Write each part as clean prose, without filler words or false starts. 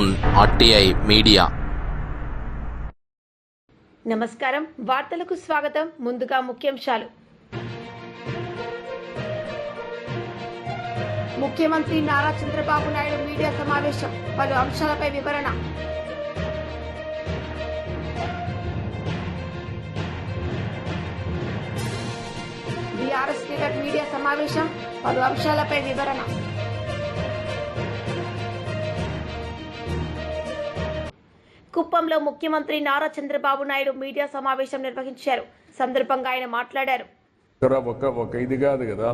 Zone RTI media. నమస్కారం, వార్తలకు స్వాగతం. ముందుగా ముఖ్యాంశాలు. ముఖ్యమంత్రి నారా చంద్రబాబు నాయుడు మీడియా సమావేశం, పలు అంశాలపై వివరణ. బీఆర్ఎస్ లీడర్ మీడియా సమావేశం, పలు అంశాలపై వివరణ. కుప్పంలో ముఖ్యమంత్రి నారా చంద్రబాబు నాయుడు మీడియా సమావేశం నిర్వహించారు. సందర్భంగా ఆయన మాట్లాడారు. ఒక ఇది కాదు కదా,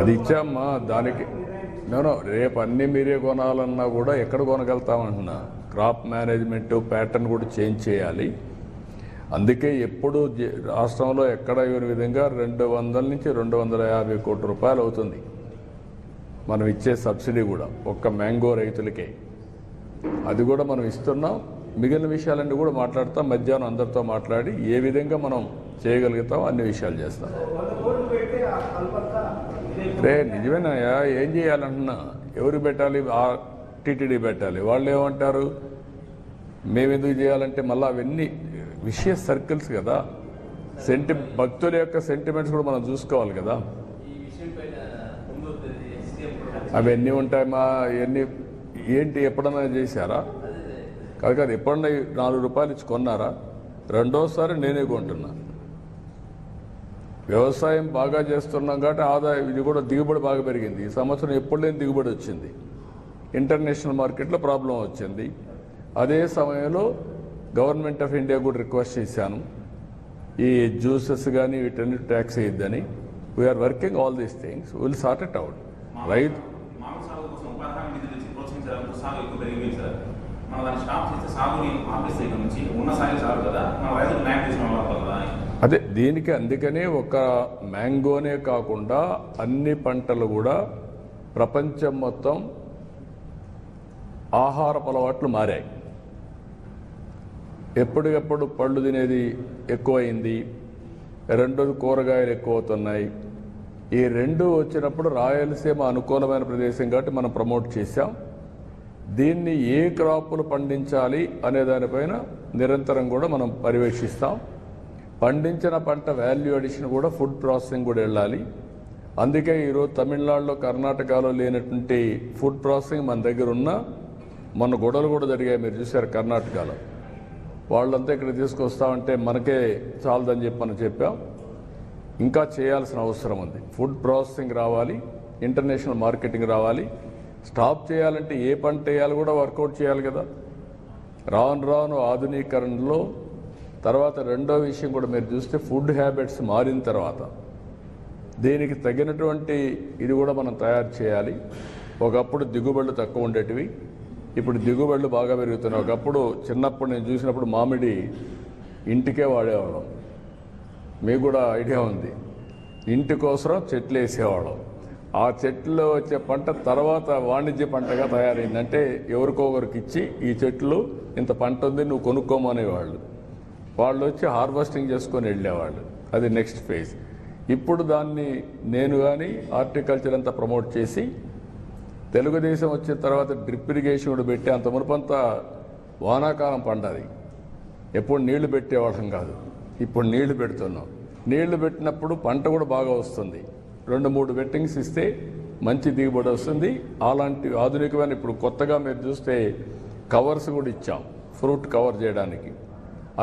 అది ఇచ్చామ్మా. దానికి నేను రేపు అన్ని మీరే కొనాలన్నా కూడా ఎక్కడ కొనగలుగుతామంటున్నా. క్రాప్ మేనేజ్మెంట్ ప్యాటర్న్ కూడా చేంజ్ చేయాలి. అందుకే ఎప్పుడు రాష్ట్రంలో ఎక్కడ ఇవ్వని విధంగా 200 నుంచి 250 కోట్ల రూపాయలు అవుతుంది మనం ఇచ్చే సబ్సిడీ కూడా ఒక్క మ్యాంగో రైతులకే. అది కూడా మనం ఇస్తున్నాం. మిగిలిన విషయాలన్నీ కూడా మాట్లాడతాం. మధ్యాహ్నం అందరితో మాట్లాడి ఏ విధంగా మనం చేయగలుగుతాం అన్ని విషయాలు చేస్తాం. రే నిజమేనాయా, ఏం చేయాలంటున్నా? ఎవరు పెట్టాలి? టీటీడీ పెట్టాలి. వాళ్ళు ఏమంటారు? మేమెందుకు చేయాలంటే మళ్ళీ అవన్నీ విషయ సర్కిల్స్ కదా. భక్తుల యొక్క సెంటిమెంట్స్ కూడా మనం చూసుకోవాలి కదా. అవన్నీ ఉంటాయి. ఇవన్నీ ఏంటి ఎప్పుడన్నా చేశారా? కాదు, ఎప్పుడన్నా 4 రూపాయలు ఇచ్చి కొన్నారా? రెండోసారి నేనే కొంటున్నా. వ్యవసాయం బాగా చేస్తున్నాం కాబట్టి ఆదాయం ఇది కూడా దిగుబడి బాగా పెరిగింది. ఈ సంవత్సరం ఎప్పుడు లేని దిగుబడి వచ్చింది. ఇంటర్నేషనల్ మార్కెట్లో ప్రాబ్లం వచ్చింది. అదే సమయంలో గవర్నమెంట్ ఆఫ్ ఇండియా కూడా రిక్వెస్ట్ చేశాను, ఈ జ్యూసెస్ కానీ వీటన్ని ట్యాక్స్ వేయద్దని. We're working all these things, will sort it out. Right, అదే దీనికి. అందుకనే ఒక మ్యాంగోనే కాకుండా అన్ని పంటలు కూడా ప్రపంచం మొత్తం ఆహారపు అలవాట్లు మారాయి. ఎప్పటికప్పుడు పళ్ళు తినేది ఎక్కువైంది. రెండోది కూరగాయలు ఎక్కువ అవుతున్నాయి. ఈ రెండు వచ్చినప్పుడు రాయలసీమ అనుకూలమైన ప్రదేశం కాబట్టి మనం ప్రమోట్ చేశాం. దీన్ని ఏ క్రాపులు పండించాలి అనే దానిపైన నిరంతరం కూడా మనం పర్యవేక్షిస్తాం. పండించిన పంట వాల్యూ అడిషన్ కూడా ఫుడ్ ప్రాసెసింగ్ కూడా వెళ్ళాలి. అందుకే ఈరోజు తమిళనాడులో కర్ణాటకలో లేనటువంటి ఫుడ్ ప్రాసెసింగ్ మన దగ్గర ఉన్న. మొన్న గొడవలు కూడా జరిగాయి, మీరు చూశారు కర్ణాటకలో. వాళ్ళంతా ఇక్కడ తీసుకొస్తామంటే మనకే చాలదని చెప్పి మనం చెప్పాం. ఇంకా చేయాల్సిన అవసరం ఉంది. ఫుడ్ ప్రాసెసింగ్ రావాలి, ఇంటర్నేషనల్ మార్కెటింగ్ రావాలి. స్టాప్ చేయాలంటే ఏ పంట వేయాలి కూడా వర్కౌట్ చేయాలి కదా. రాను రాను ఆధునీకరణలో తర్వాత రెండో విషయం కూడా మీరు చూస్తే ఫుడ్ హ్యాబిట్స్ మారిన తర్వాత దీనికి తగినటువంటి ఇది కూడా మనం తయారు చేయాలి. ఒకప్పుడు దిగుబడులు తక్కువ ఉండేటివి, ఇప్పుడు దిగుబడులు బాగా పెరుగుతున్నాయి. ఒకప్పుడు చిన్నప్పుడు నేను చూసినప్పుడు మామిడి ఇంటికే వాడేవాళ్ళం. మీకు కూడా ఐడియా ఉంది. ఇంటి కోసం చెట్లు వేసేవాళ్ళం. ఆ చెట్లు వచ్చే పంట తర్వాత వాణిజ్య పంటగా తయారైందంటే ఎవరికొకరికి ఇచ్చి ఈ చెట్లు ఇంత పంట ఉంది నువ్వు కొనుక్కోమనేవాళ్ళు. వాళ్ళు వచ్చి హార్వెస్టింగ్ చేసుకొని వెళ్ళేవాళ్ళు. అది నెక్స్ట్ ఫేజ్. ఇప్పుడు దాన్ని నేను కానీ హార్టికల్చర్ అంతా ప్రమోట్ చేసి తెలుగుదేశం వచ్చిన తర్వాత డ్రిప్ ఇరిగేషన్ కూడా పెట్టి, అంత మునుపంతా వానాకాలం పండాలి. ఎప్పుడు నీళ్లు పెట్టేవాళ్ళం కాదు, ఇప్పుడు నీళ్లు పెడుతున్నాం. నీళ్లు పెట్టినప్పుడు పంట కూడా బాగా వస్తుంది. 2-3 వెట్టింగ్స్ ఇస్తే మంచి దిగుబడి వస్తుంది. అలాంటి ఆధునికమైన ఇప్పుడు కొత్తగా మీరు చూస్తే కవర్స్ కూడా ఇచ్చాం ఫ్రూట్ కవర్ చేయడానికి.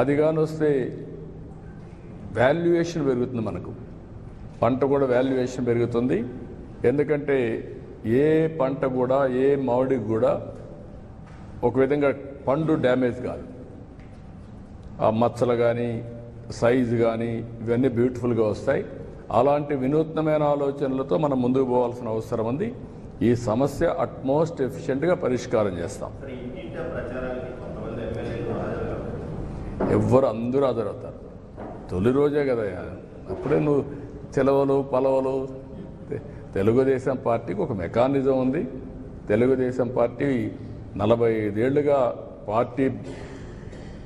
అది కానీ వస్తే వాల్యుయేషన్ పెరుగుతుంది. మనకు పంట కూడా వాల్యుయేషన్ పెరుగుతుంది. ఎందుకంటే ఏ పంట కూడా ఏ మామిడికి కూడా ఒక విధంగా పండు డ్యామేజ్ కాదు. ఆ మచ్చలు కానీ సైజు కానీ ఇవన్నీ బ్యూటిఫుల్గా వస్తాయి. అలాంటి వినూత్నమైన ఆలోచనలతో మనం ముందుకు పోవాల్సిన అవసరం ఉంది. ఈ సమస్య అట్మోస్ట్ ఎఫిషియెంట్గా పరిష్కారం చేస్తాం. అందరూ హాజరవుతారు. తొలి రోజే కదా, అప్పుడే నువ్వు సెలవులు పలవలు. తెలుగుదేశం పార్టీకి ఒక మెకానిజం ఉంది. తెలుగుదేశం పార్టీ 45 ఏళ్లుగా పార్టీ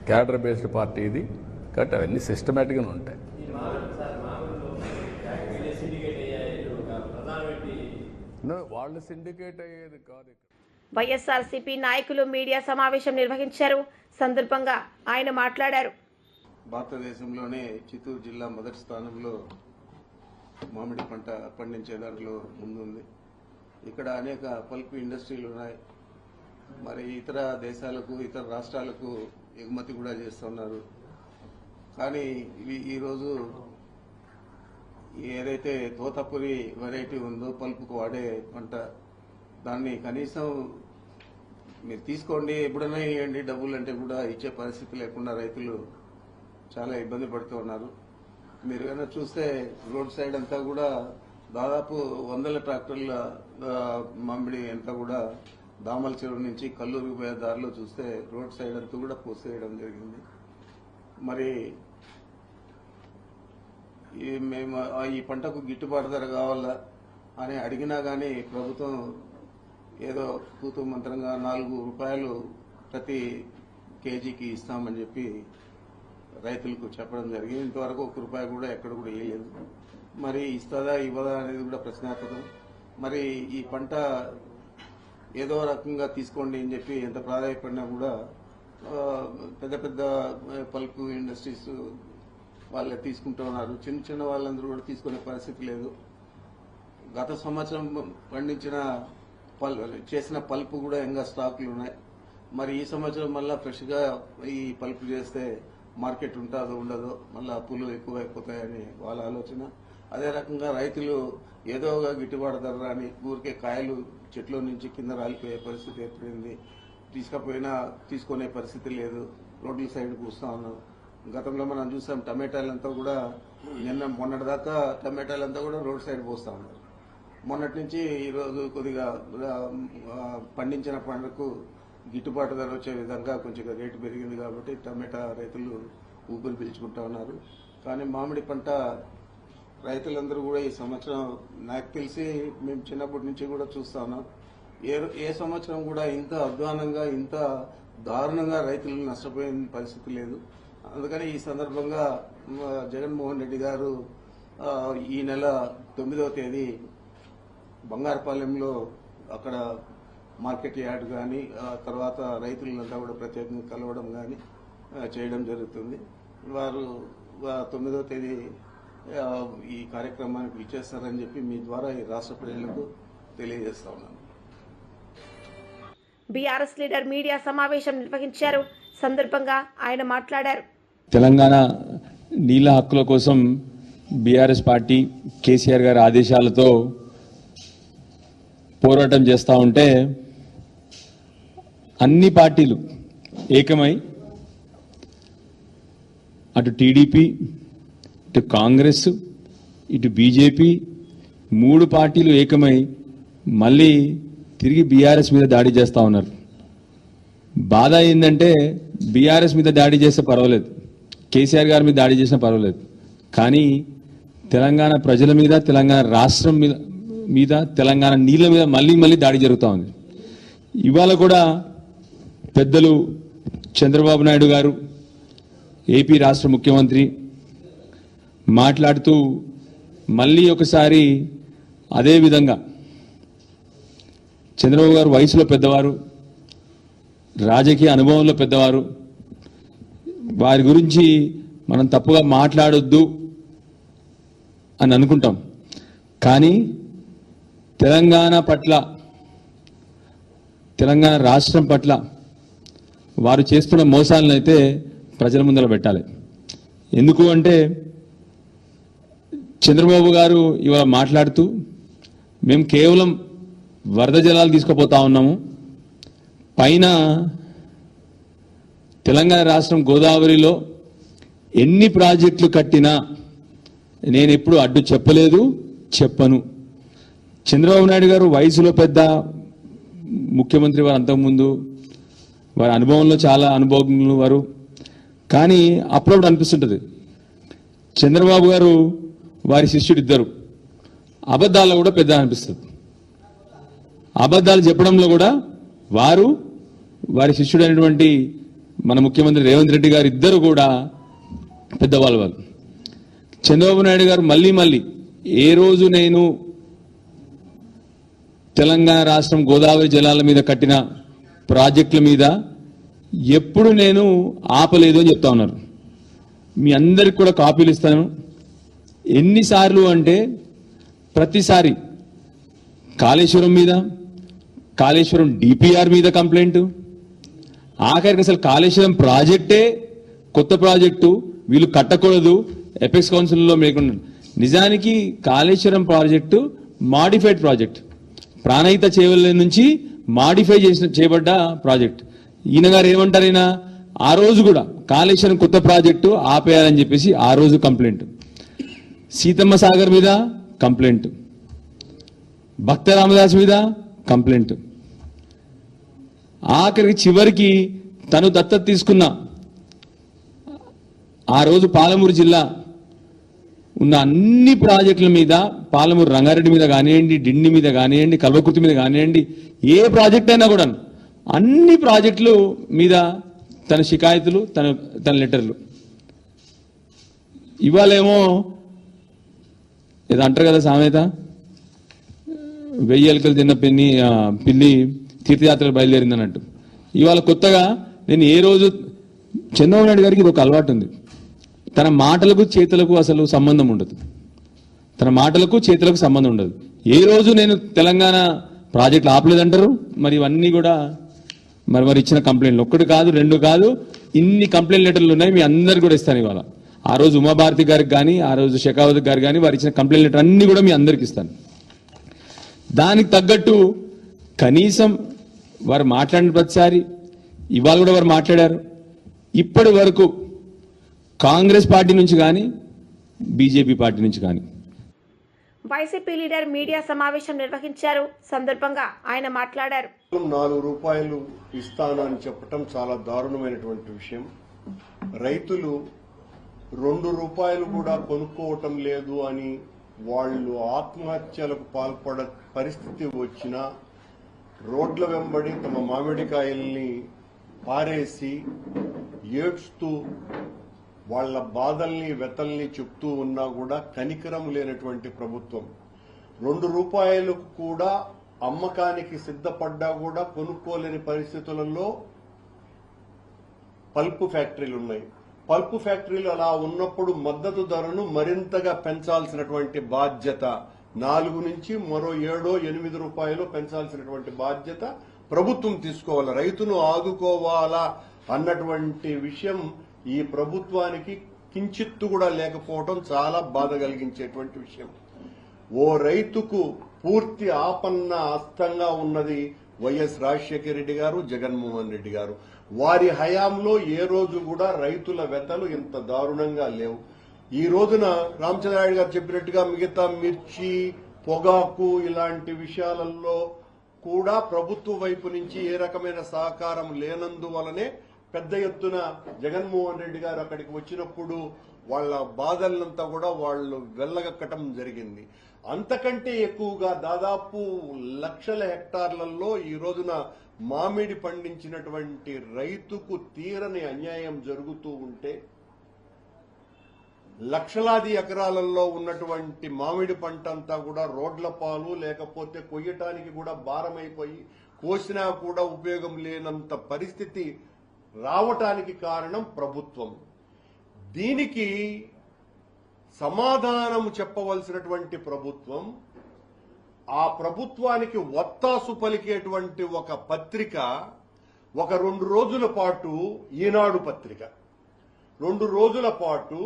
క్యాడర్ బేస్డ్ పార్టీ ఇది కాబట్టి అవన్నీ సిస్టమేటిక్గా ఉంటాయి. వాళ్ళు సిండికేట్ అయ్యేది కాదు. వైఎస్ఆర్సీపీ నాయకులు మీడియా సమావేశం నిర్వహించారు. సందర్భంగా ఆయన మాట్లాడారు. భారతదేశంలోనే చిత్తూరు జిల్లా మొదటి స్థానంలో మామిడి పంట పండించే దాంట్లో ముందుంది. ఇక్కడ అనేక పల్ప్ ఇండస్ట్రీలు ఉన్నాయి. మరి ఇతర దేశాలకు, ఇతర రాష్ట్రాలకు ఎగుమతి కూడా చేస్తున్నారు. కానీ ఈరోజు ఏదైతే తోతపురి వెరైటీ ఉందో పల్పుకు వాడే పంట, దాన్ని కనీసం మీరు తీసుకోండి, ఎప్పుడైనా ఇవ్వండి డబ్బులు అంటే కూడా ఇచ్చే పరిస్థితి లేకుండా రైతులు చాలా ఇబ్బంది పడుతూ ఉన్నారు. మీరు కనుక చూస్తే రోడ్ సైడ్ అంతా కూడా దాదాపు 100 ట్రాక్టర్ల మామిడి అంతా కూడా దామల చెరువు నుంచి కల్లూరు పోయే దారిలో చూస్తే రోడ్ సైడ్ అంతా కూడా పోసేయడం జరిగింది. మరి మేము ఈ పంటకు గిట్టుబాటు ధర కావాలా అని అడిగినా కానీ ప్రభుత్వం ఏదో తూతూ మంత్రంగా 4 రూపాయలు ప్రతి కేజీకి ఇస్తామని చెప్పి రైతులకు చెప్పడం జరిగింది. ఇంతవరకు 1 రూపాయి కూడా ఎక్కడ కూడా ఇవ్వలేదు. మరి ఇస్తుందా ఇవ్వదా అనేది కూడా ప్రశ్నార్థకం. మరి ఈ పంట ఏదో రకంగా తీసుకోండి అని చెప్పి ఎంత ప్రాధాన్యపడినా కూడా పెద్ద పెద్ద పల్ప్ ఇండస్ట్రీస్ వాళ్ళే తీసుకుంటూ ఉన్నారు. చిన్న చిన్న వాళ్ళందరూ కూడా తీసుకునే పరిస్థితి లేదు. గత సంవత్సరం పండించిన చేసిన పల్పు కూడా ఇంకా స్టాకులు ఉన్నాయి. మరి ఈ సంవత్సరం మళ్ళీ ఫ్రెష్గా ఈ పల్పు చేస్తే మార్కెట్ ఉంటుందో ఉండదో, మళ్ళీ అప్పులు ఎక్కువైపోతాయని వాళ్ళ ఆలోచన. అదే రకంగా రైతులు ఏదో గిట్టుబాటు ధర అని ఊరికే కాయలు చెట్ల నుంచి కింద రాలిపోయే పరిస్థితి ఏర్పడింది. తీసుకుపోయినా తీసుకునే పరిస్థితి లేదు. రోడ్ల సైడ్ కూర్చా ఉన్నారు. గతంలో మనం చూసాం టమాటాలంతా కూడా మొన్నటిదాకా టమాటాలంతా కూడా రోడ్ సైడ్ పోస్తా ఉన్నారు. మొన్నటి నుంచి ఈరోజు కొద్దిగా పండించిన పంటకు గిట్టుబాటు ధర వచ్చే విధంగా కొంచెం రేటు పెరిగింది కాబట్టి టమాటా రైతులు ఊపిరి పీల్చుకుంటా ఉన్నారు. కానీ మామిడి పంట రైతులందరూ కూడా ఈ సంవత్సరం నాకు తెలిసి మేము చిన్నప్పటి నుంచి కూడా చూస్తా ఉన్నాం. ఏ సంవత్సరం కూడా ఇంత అధ్వానంగా, ఇంత దారుణంగా రైతులు నష్టపోయిన పరిస్థితి లేదు. అందుకని ఈ సందర్భంగా జగన్మోహన్ రెడ్డి గారు ఈ నెల 9వ తేదీ బంగారపాలెంలో అక్కడ మార్కెట్ యార్డ్ కానీ తర్వాత రైతులంతా కూడా ప్రత్యేకంగా కలవడం కానీ చేయడం జరుగుతుంది. వారు 9వ తేదీ ఈ కార్యక్రమానికి విచ్చేస్తారని చెప్పి మీ ద్వారా ఈ రాష్ట్ర ప్రజలకు తెలియజేస్తా ఉన్నాను. బీఆర్ఎస్ లీడర్ మీడియా సమావేశం నిర్వహించారు. సందర్భంగా ఆయన మాట్లాడారు. తెలంగాణ నీళ్ల హక్కుల కోసం బీఆర్ఎస్ పార్టీ కేసీఆర్ గారి ఆదేశాలతో పోరాటం చేస్తూ ఉంటే అన్ని పార్టీలు ఏకమై అటు టీడీపీ, ఇటు కాంగ్రెస్, ఇటు బీజేపీ 3 పార్టీలు ఏకమై మళ్ళీ తిరిగి బీఆర్ఎస్ మీద దాడి చేస్తూ ఉన్నారు. బాధ ఏంటంటే బీఆర్ఎస్ మీద దాడి చేస్తే పర్వాలేదు, కేసీఆర్ గారి మీద దాడి చేసినా పర్వాలేదు, కానీ తెలంగాణ ప్రజల మీద, తెలంగాణ రాష్ట్రం మీద, తెలంగాణ నీళ్ళ మీద మళ్ళీ దాడి జరుగుతూ ఉంది. ఇవాళ కూడా పెద్దలు చంద్రబాబు నాయుడు గారు, ఏపీ రాష్ట్ర ముఖ్యమంత్రి మాట్లాడుతూ మళ్ళీ ఒకసారి అదే విధంగా చంద్రబాబు గారు వయసులో పెద్దవారు, రాజకీయ అనుభవంలో పెద్దవారు, వారి గురించి మనం తప్పుగా మాట్లాడొద్దు అని అనుకుంటాం. కానీ తెలంగాణ పట్ల, తెలంగాణ రాష్ట్రం పట్ల వారు చేస్తున్న మోసాలను అయితే ప్రజల ముందర పెట్టాలి. ఎందుకు అంటే చంద్రబాబు గారు ఇవాళ మాట్లాడుతూ మేము కేవలం వరద జలాలు తీసుకుపోతా ఉన్నాము, పైన తెలంగాణ రాష్ట్రం గోదావరిలో ఎన్ని ప్రాజెక్టులు కట్టినా నేను ఎప్పుడు అడ్డు చెప్పలేదు, చెప్పను. చంద్రబాబు నాయుడు గారు వయసులో పెద్ద ముఖ్యమంత్రి, వారు అంతకుముందు వారి అనుభవంలో చాలా అనుభవజ్ఞులు వారు. కానీ అప్పుడప్పుడు అనిపిస్తుంటుంది చంద్రబాబు గారు వారి శిష్యుడు ఇద్దరు అబద్ధాల్లో కూడా పెద్ద అనిపిస్తుంది. అబద్ధాలు చెప్పడంలో కూడా వారు, వారి శిష్యుడైనటువంటి మన ముఖ్యమంత్రి రేవంత్ రెడ్డి గారు ఇద్దరు కూడా పెద్దవాళ్ళు. వాళ్ళు చంద్రబాబు నాయుడు గారు మళ్ళీ ఏ రోజు నేను తెలంగాణ రాష్ట్రం గోదావరి జలాల మీద కట్టిన ప్రాజెక్టుల మీద ఎప్పుడు నేను ఆపలేదు అని చెప్తా ఉన్నారు. మీ అందరికి కూడా కాపీలు ఇస్తాను. ఎన్నిసార్లు అంటే ప్రతిసారి కాళేశ్వరం మీద, కాళేశ్వరం డిపిఆర్ మీద కంప్లైంట్, ఆఖరికి అసలు కాళేశ్వరం ప్రాజెక్టే కొత్త ప్రాజెక్టు, వీళ్ళు కట్టకూడదు, ఎపెక్స్ కౌన్సిల్లో లేకుండా. నిజానికి Kaleshwaram project modified project, Pranahita Chevella నుంచి మాడిఫై చేయబడ్డ ప్రాజెక్ట్. ఈయన గారు ఏమంటారు, ఈయన ఆ రోజు కూడా కాళేశ్వరం కొత్త ప్రాజెక్టు ఆపేయాలని చెప్పేసి ఆ రోజు కంప్లైంట్, సీతమ్మ సాగర్ మీద కంప్లైంట్, భక్త రామదాస్ మీద కంప్లైంట్, ఆఖరికి చివరికి తను దత్తత తీసుకున్న ఆ రోజు పాలమూరు జిల్లా ఉన్న అన్ని ప్రాజెక్టుల మీద, పాలమూరు రంగారెడ్డి మీద కానివ్వండి, డిండి మీద కానివ్వండి, కల్వకుర్తి మీద కానివ్వండి, ఏ ప్రాజెక్ట్ అయినా కూడా అన్ని ప్రాజెక్టులు మీద తన షికాయతులు, తన లెటర్లు. ఇవాళేమో ఏదో అంటారు కదా సామెత, 1000 ఎలుకలు తిన్న పిల్లి తీర్థయాత్రలు బయలుదేరింది అన్నట్టు. ఇవాళ కొత్తగా నేను ఏ రోజు చంద్రబాబు నాయుడు గారికి ఇది ఒక అలవాటు ఉంది, తన మాటలకు చేతులకు అసలు సంబంధం ఉండదు. తన మాటలకు చేతులకు సంబంధం ఉండదు. ఏ రోజు నేను తెలంగాణ ప్రాజెక్టులు ఆపలేదంటారు. మరి ఇవన్నీ కూడా మరి ఇచ్చిన కంప్లైంట్లు ఒక్కటి కాదు, 2 కాదు, ఇన్ని కంప్లైంట్ లెటర్లు ఉన్నాయి. మీ అందరు కూడా ఇస్తాను ఇవాళ. ఆ రోజు ఉమాభారతి గారికి కానీ, ఆ రోజు షెకావత్ గారు కానీ వారు ఇచ్చిన కంప్లైంట్ లెటర్ అన్ని కూడా మీ అందరికి ఇస్తాను. దానికి తగ్గట్టు కనీసం వారు మాట్లాడిన ప్రతిసారి ఇవాళ కూడా వారు మాట్లాడారు. ఇప్పటి వరకు కాంగ్రెస్ పార్టీ నుంచి కానీ, బీజేపీ పార్టీ నుంచి కానీ. వైసీపీ లీడర్ మీడియా సమావేశం నిర్వహించారు. సందర్భంగా ఆయన మాట్లాడారు. 4 రూపాయలు ఇస్తాను అని చెప్పటం చాలా దారుణమైనటువంటి విషయం. రైతులు 2 రూపాయలు కూడా కొనుక్కోవటం లేదు అని వాళ్ళు ఆత్మహత్యలకు పాల్పడ పరిస్థితి వచ్చినా రోడ్ల వెంబడి తమ మామిడికాయల్ని పారేసి ఏడ్స్తూ వాళ్ళ బాధల్ని వెతల్ని చెప్తూ ఉన్నా కూడా కనికరం లేనటువంటి ప్రభుత్వం. 2 రూపాయలకు కూడా అమ్మకానికి సిద్ధపడ్డా కూడా కొనుక్కోలేని పరిస్థితులలో పల్పు ఫ్యాక్టరీలు ఉన్నాయి. పల్పు ఫ్యాక్టరీలు అలా ఉన్నప్పుడు మద్దతు ధరను మరింతగా పెంచాల్సినటువంటి బాధ్యత, 4 నుంచి మరో 7-8 రూపాయలు పెంచాల్సినటువంటి బాధ్యత ప్రభుత్వం తీసుకోవాలి. రైతును ఆదుకోవాలా అన్నటువంటి విషయం ఈ ప్రభుత్వానికి కించిత్తు కూడా లేకపోవడం చాలా బాధ కలిగించేటువంటి విషయం. ఓ రైతుకు పూర్తి ఆపన్న హస్తంగా ఉన్నది వైఎస్ రాజశేఖర రెడ్డి గారు, జగన్మోహన్ రెడ్డి గారు. వారి హయాంలో ఏ రోజు కూడా రైతుల వెతలు ఇంత దారుణంగా లేవు. ఈ రోజున రామచంద్రారెడ్డి గారు చెప్పినట్టుగా మిగతా మిర్చి, పొగాకు ఇలాంటి విషయాలలో కూడా ప్రభుత్వ వైపు నుంచి ఏ రకమైన సహకారం లేనందువలనే పెద్ద ఎత్తున జగన్మోహన్ రెడ్డి గారు అక్కడికి వచ్చినప్పుడు వాళ్ళ బాధలంతా కూడా వాళ్ళు వెళ్లగక్కటం జరిగింది. అంతకంటే ఎక్కువగా దాదాపు లక్షల హెక్టార్లలో ఈ రోజున మామిడి పండించినటువంటి రైతుకు తీరని అన్యాయం జరుగుతూ ఉంటే, లక్షలాది ఎకరాలలో ఉన్నటువంటి మామిడి పంట అంతా కూడా రోడ్ల పాలు, లేకపోతే కొయ్యటానికి కూడా భారమైపోయి కోసినా కూడా ఉపయోగం లేనంత పరిస్థితి రావటానికి కారణం ప్రభుత్వం. దీనికి సమాధానం చెప్పవలసినటువంటి ప్రభుత్వం, ఆ ప్రభుత్వానికి ఒత్తాసు పలికేటువంటి ఒక పత్రిక ఒక 2 రోజుల పాటు, ఈనాడు పత్రిక 2 రోజుల పాటు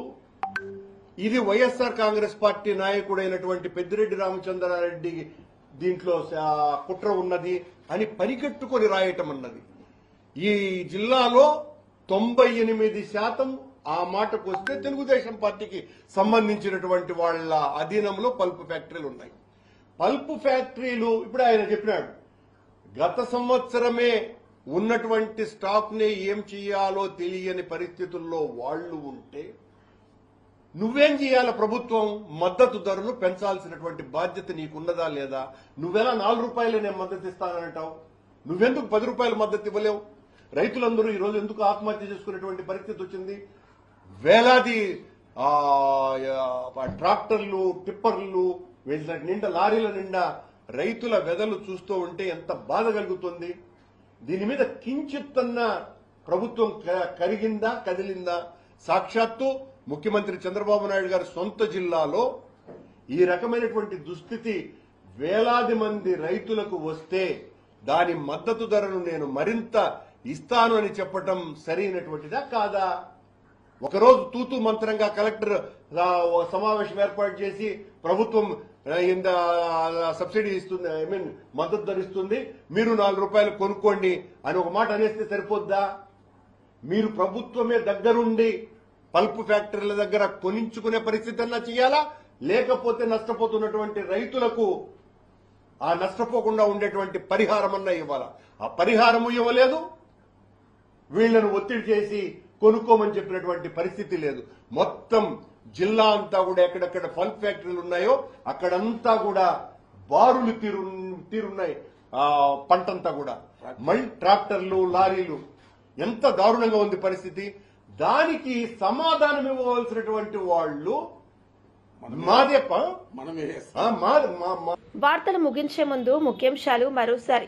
ఇది వైఎస్ఆర్ కాంగ్రెస్ పార్టీ నాయకుడైనటువంటి పెద్దిరెడ్డి రామచంద్రారెడ్డి దీంట్లో కుట్ర ఉన్నది అని పనికట్టుకొని రాయటం అన్నది. ఈ జిల్లాలో 98% ఆ మాటకు వస్తే తెలుగుదేశం పార్టీకి సంబంధించినటువంటి వాళ్ళ అధీనంలో పల్పు ఫ్యాక్టరీలు ఉన్నాయి. పల్పు ఫ్యాక్టరీలు ఇప్పుడు ఆయన చెప్పినాడు, గత సంవత్సరమే ఉన్నటువంటి స్టాక్ ని ఏం చేయాలో తెలియని పరిస్థితుల్లో వాళ్లు ఉంటే నువ్వేం చేయాల? ప్రభుత్వం మద్దతు ధరను పెంచాల్సినటువంటి బాధ్యత నీకున్నదా లేదా? నువ్వెలా 4 రూపాయలు నేను మద్దతు ఇస్తానంటావు? నువ్వెందుకు 10 రూపాయల మద్దతు ఇవ్వలేవు? రైతులందరూ ఈ రోజు ఎందుకు ఆత్మహత్య చేసుకునేటువంటి పరిస్థితి వచ్చింది? వేలాది ట్రాక్టర్లు, టిప్పర్లు నిండా, లారీల నిండా రైతుల వెదలు చూస్తూ ఉంటే ఎంత బాధ కలుగుతుంది. దీని మీద కించిత్తన్న ప్రభుత్వం కరిగిందా, కదిలిందా? సాక్షాత్తు ముఖ్యమంత్రి చంద్రబాబు నాయుడు గారి సొంత జిల్లాలో ఈ రకమైనటువంటి దుస్థితి వేలాది మంది రైతులకు వస్తే దాని మద్దతు ధరను నేను మరింత ఇస్తాను అని చెప్పటం సరైనటువంటిదా కాదా? ఒకరోజు తూతూ మంత్రంగా కలెక్టర్ సమావేశం ఏర్పాటు చేసి ప్రభుత్వం సబ్సిడీ ఇస్తుంది, మద్దతు ధరిస్తుంది, మీరు 4 రూపాయలు కొనుక్కోండి అని ఒక మాట అనేస్తే సరిపోద్దా? మీరు ప్రభుత్వమే దగ్గరుండి పల్ప్ ఫ్యాక్టరీల దగ్గర కొనించుకునే పరిస్థితి అన్నా చేయాలా? లేకపోతే నష్టపోతున్నటువంటి రైతులకు ఆ నష్టపోకుండా ఉండేటువంటి పరిహారం అన్నా ఇవ్వాలా? ఆ పరిహారము ఇవ్వలేదు. వీళ్లను ఒత్తిడి చేసి కొనుక్కోమని చెప్పినటువంటి పరిస్థితి లేదు. మొత్తం జిల్లా అంతా కూడా ఎక్కడెక్కడ పల్ప్ ఫ్యాక్టరీలు ఉన్నాయో అక్కడంతా కూడా బారులు తీరున్నాయి. పంటంతా కూడా మళ్ళీ ట్రాక్టర్లు, లారీలు, ఎంత దారుణంగా ఉంది పరిస్థితి. దానికి సమాధానం ఇవ్వవలసినటువంటి వాళ్ళు వార్తలు ముగించే ముందు ముఖ్యాంశాలు మరోసారి.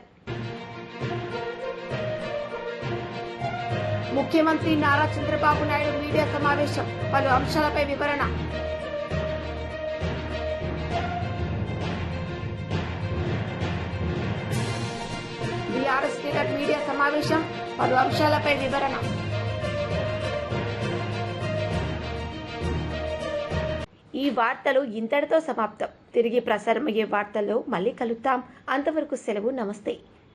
ముఖ్యమంత్రి నారా చంద్రబాబు నాయుడు మీడియా సమావేశం, పలు అంశాలపై వివరణ. బీఆర్ఎస్ లీడర్ మీడియా సమావేశం, పలు అంశాలపై వివరణ. ఈ వార్తలు ఇంతటితో సమాప్తం. తిరిగి ప్రసారమయ్యే వార్తల్లో మళ్ళీ కలుద్దాం. అంతవరకు సెలవు. నమస్తే.